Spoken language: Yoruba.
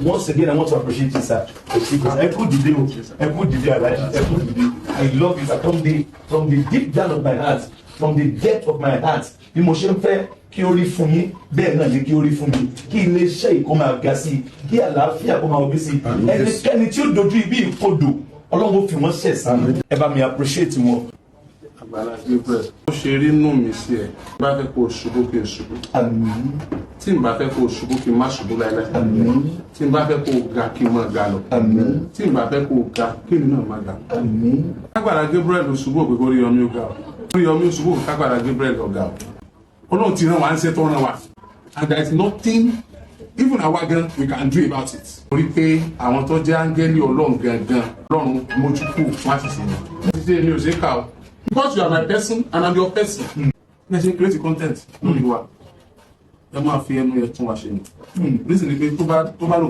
once again, I want to appreciate you, sir. I love it from the deep down of my heart, from the depth of my heart. Bí mo ṣe ń fẹ́ kí ó rí fún yín, bẹ́ẹ̀ náà ni kí ó rí fún mi. Kí iléeṣẹ́ yìí kó máa ga sí, kí àlàáfíà kó máa wọlé sí. Ẹnikẹ́ni tí ó dojú ibi ìkodò, Ọlọ́run fi wọ́n ṣẹ̀ sí. Ẹ bá mi appreciate wọn. Àgbàlá Gabriel, ó ṣe rí nù mí sí ẹ. Bí bá fẹ́ kó o ṣubú kí n ṣubú. Tí n bá fẹ́ kó o ṣubú kí n má ṣubú láíláí. Tí n bá fẹ́ kó o ga kí n má ga lọ. Tí n bá fẹ́ kó o ga kí n náà má ga. Àgbàlá Gabriel ò ṣubú òpè kó rí ọmí ó ga o. Orí ọmí ó ṣubú òpè kágbàlá Gabriel ò ga o. Ọlọ́run ti rán wa ń ṣe tó rán wa. And there is nothing even our gan we can do about it. Torí pé àwọn tó jẹ́ áńgẹ́lì Ọlọ́run gangan Ọlọ́run mojú kù wá sí sí mi. Ṣé mi ò ṣe kà o? Because you are my person and I'm your person. Ẹ ṣe create content lórí wa. Ẹ máa fi ẹnu yẹn tún wa ṣe ni. Reason ni pé tó bá lò